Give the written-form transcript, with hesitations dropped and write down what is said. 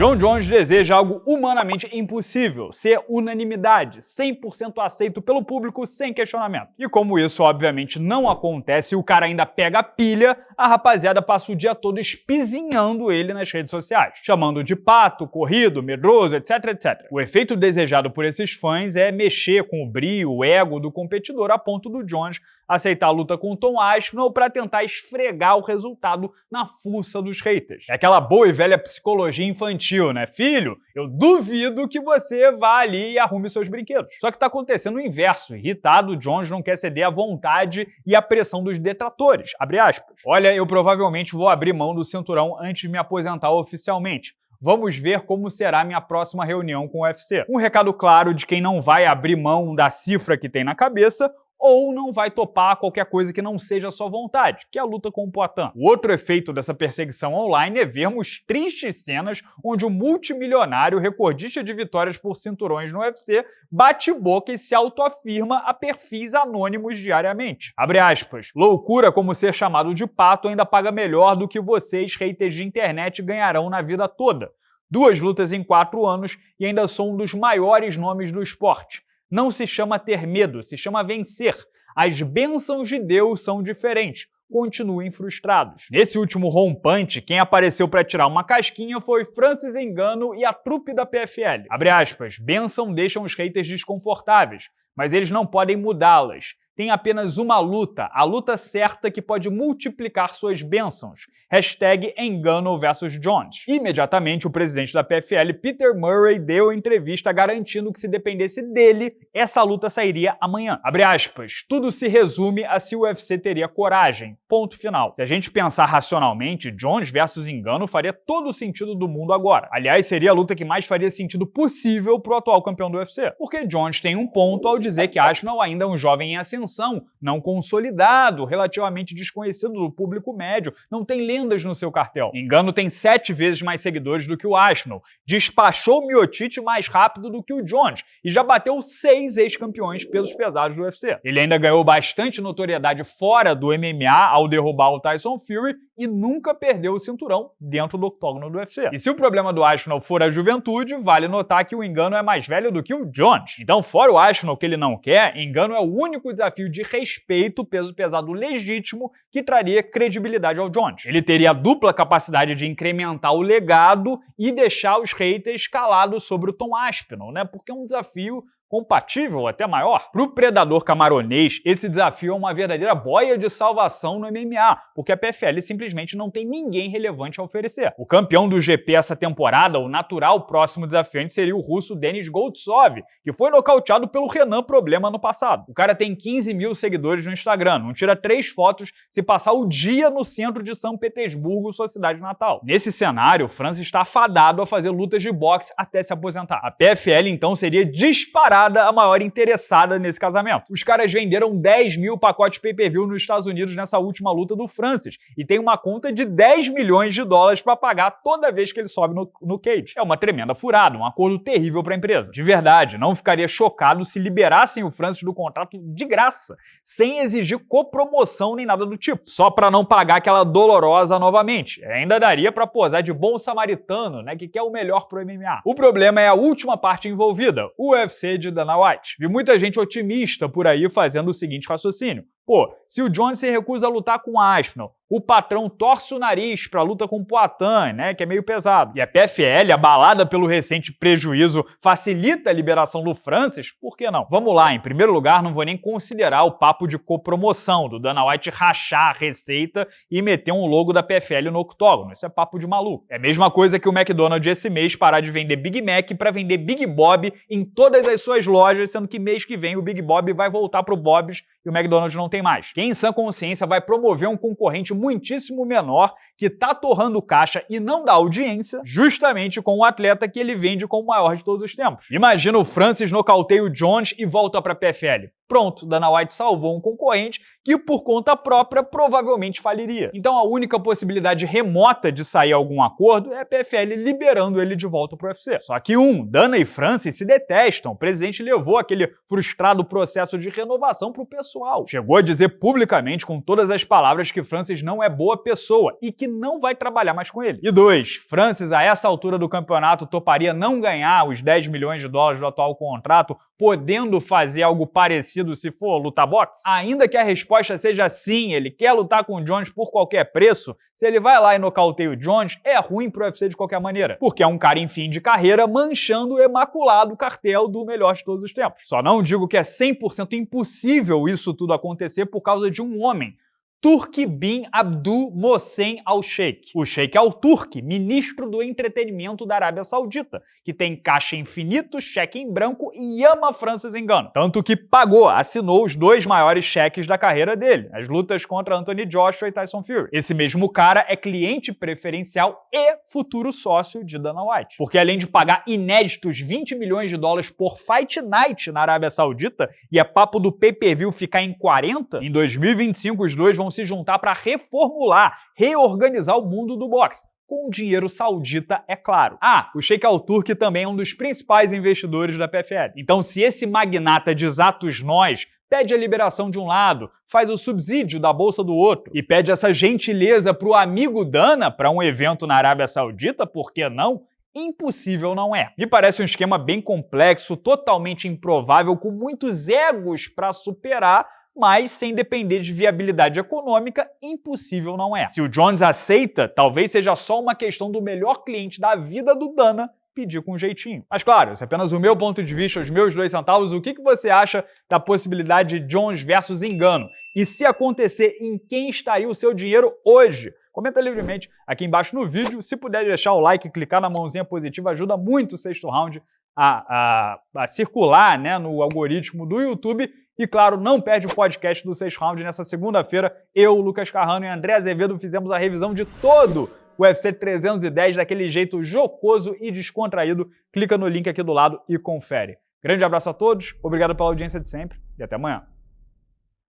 Jon Jones deseja algo humanamente impossível, ser unanimidade, 100% aceito pelo público sem questionamento. E como isso obviamente não acontece e o cara ainda pega a pilha, a rapaziada passa o dia todo espizinhando ele nas redes sociais, chamando de pato, corrido, medroso, etc, etc. O efeito desejado por esses fãs é mexer com o brio, o ego do competidor a ponto do Jones aceitar a luta com Tom Aspinall para tentar esfregar o resultado na fuça dos haters. É aquela boa e velha psicologia infantil, né? Filho, eu duvido que você vá ali e arrume seus brinquedos. Só que tá acontecendo o inverso. Irritado, o Jones não quer ceder à vontade e à pressão dos detratores. Abre aspas. Olha, eu provavelmente vou abrir mão do cinturão antes de me aposentar oficialmente. Vamos ver como será minha próxima reunião com o UFC. Um recado claro de quem não vai abrir mão da cifra que tem na cabeça ou não vai topar qualquer coisa que não seja sua vontade, que é a luta com o Poatan. O outro efeito dessa perseguição online é vermos tristes cenas onde o multimilionário recordista de vitórias por cinturões no UFC bate boca e se autoafirma a perfis anônimos diariamente. Abre aspas. Loucura como ser chamado de pato ainda paga melhor do que vocês, haters de internet, ganharão na vida toda. 2 lutas em 4 anos e ainda sou um dos maiores nomes do esporte. Não se chama ter medo, se chama vencer. As bênçãos de Deus são diferentes. Continuem frustrados. Nesse último rompante, quem apareceu para tirar uma casquinha foi Francis Ngannou e a trupe da PFL. Abre aspas, bênção deixam os haters desconfortáveis, mas eles não podem mudá-las. Tem apenas uma luta, a luta certa que pode multiplicar suas bênçãos. Hashtag Ngannou vs Jones. Imediatamente, o presidente da PFL, Peter Murray, deu entrevista garantindo que se dependesse dele, essa luta sairia amanhã. Abre aspas, tudo se resume a se o UFC teria coragem. Ponto final. Se a gente pensar racionalmente, Jones vs Ngannou faria todo o sentido do mundo agora. Aliás, seria a luta que mais faria sentido possível pro atual campeão do UFC. Porque Jones tem um ponto ao dizer que Aspinall ainda é um jovem em ascensão, não consolidado, relativamente desconhecido do público médio, não tem lendas no seu cartel. Ngannou tem 7 vezes mais seguidores do que o Aspinall, despachou o Miotite mais rápido do que o Jones e já bateu 6 ex-campeões pesos pesados do UFC. Ele ainda ganhou bastante notoriedade fora do MMA ao derrubar o Tyson Fury e nunca perdeu o cinturão dentro do octógono do UFC. E se o problema do Aspinall for a juventude, vale notar que o Ngannou é mais velho do que o Jones. Então, fora o Aspinall que ele não quer, Ngannou é o único desafio de respeito, peso pesado legítimo, que traria credibilidade ao Jones. Ele teria a dupla capacidade de incrementar o legado e deixar os haters calados sobre o Tom Aspinall, né? Porque é um desafio compatível, até maior. Para o predador camaronês, esse desafio é uma verdadeira boia de salvação no MMA, porque a PFL simplesmente não tem ninguém relevante a oferecer. O campeão do GP essa temporada, o natural próximo desafiante seria o russo Denis Goltsov, que foi nocauteado pelo Renan Problema no passado. O cara tem 15 mil seguidores no Instagram, não tira 3 fotos se passar o dia no centro de São Petersburgo, sua cidade natal. Nesse cenário, Francis está afadado a fazer lutas de boxe até se aposentar. A PFL, então, seria disparada a maior interessada nesse casamento. Os caras venderam 10 mil pacotes pay-per-view nos Estados Unidos nessa última luta do Francis e tem uma conta de 10 milhões de dólares para pagar toda vez que ele sobe no cage. É uma tremenda furada, um acordo terrível para a empresa. De verdade, não ficaria chocado se liberassem o Francis do contrato de graça, sem exigir copromoção nem nada do tipo, só para não pagar aquela dolorosa novamente. Ainda daria para posar de bom samaritano, né, que quer o melhor pro MMA. O problema é a última parte envolvida, o UFC de Dana White. Vi muita gente otimista por aí fazendo o seguinte raciocínio. Pô, se o Jones se recusa a lutar com Aspinall, o patrão torce o nariz pra luta com o Poatan, né, que é meio pesado. E a PFL, abalada pelo recente prejuízo, facilita a liberação do Francis, por que não? Vamos lá, em primeiro lugar, não vou nem considerar o papo de copromoção, do Dana White rachar a receita e meter um logo da PFL no octógono. Isso é papo de maluco. É a mesma coisa que o McDonald's esse mês parar de vender Big Mac pra vender Big Bob em todas as suas lojas, sendo que mês que vem o Big Bob vai voltar pro Bob's e o McDonald's não tem mais. Quem em sã consciência vai promover um concorrente muitíssimo menor que tá torrando caixa e não dá audiência justamente com o atleta que ele vende como o maior de todos os tempos. Imagina o Francis nocauteia o Jones e volta pra PFL. Pronto, Dana White salvou um concorrente que, por conta própria, provavelmente faliria. Então a única possibilidade remota de sair algum acordo é a PFL liberando ele de volta pro UFC. Só que Dana e Francis se detestam. O presidente levou aquele frustrado processo de renovação pro pessoal. Chegou a dizer publicamente, com todas as palavras, que Francis não é boa pessoa e que não vai trabalhar mais com ele. E 2. Francis, a essa altura do campeonato, toparia não ganhar os 10 milhões de dólares do atual contrato, podendo fazer algo parecido se for lutar boxe? Ainda que a resposta seja sim, ele quer lutar com o Jones por qualquer preço, se ele vai lá e nocauteia o Jones, é ruim pro UFC de qualquer maneira, porque é um cara em fim de carreira manchando o imaculado cartel do melhor de todos os tempos. Só não digo que é 100% impossível isso tudo acontecer por causa de um homem, Turki bin Abdul Mohsen Al-Sheikh. O Sheikh Al-Turki, ministro do entretenimento da Arábia Saudita, que tem caixa infinito, cheque em branco e ama Francis Ngannou. Tanto que assinou os 2 maiores cheques da carreira dele, as lutas contra Anthony Joshua e Tyson Fury. Esse mesmo cara é cliente preferencial e futuro sócio de Dana White. Porque além de pagar inéditos 20 milhões de dólares por Fight Night na Arábia Saudita, e é papo do pay-per-view ficar em 40, em 2025 os dois vão se juntar para reformular, reorganizar o mundo do boxe. Com dinheiro saudita, é claro. O Sheikh Al-Turki também é um dos principais investidores da PFL. Então, se esse magnata de exatos nós pede a liberação de um lado, faz o subsídio da bolsa do outro e pede essa gentileza pro amigo Dana para um evento na Arábia Saudita, por que não? Impossível não é. Me parece um esquema bem complexo, totalmente improvável, com muitos egos para superar, mas sem depender de viabilidade econômica, impossível não é. Se o Jones aceita, talvez seja só uma questão do melhor cliente da vida do Dana pedir com jeitinho. Mas claro, esse é apenas o meu ponto de vista, os meus 2 centavos. O que você acha da possibilidade de Jones versus Ngannou? E se acontecer, em quem estaria o seu dinheiro hoje? Comenta livremente aqui embaixo no vídeo. Se puder deixar o like e clicar na mãozinha positiva, ajuda muito o Sexto Round a circular, né, no algoritmo do YouTube. E claro, não perde o podcast do Sexto Round. Nessa segunda-feira, eu, Lucas Carrano e André Azevedo fizemos a revisão de todo o UFC 310 daquele jeito jocoso e descontraído. Clica no link aqui do lado e confere. Grande abraço a todos, obrigado pela audiência de sempre e até amanhã.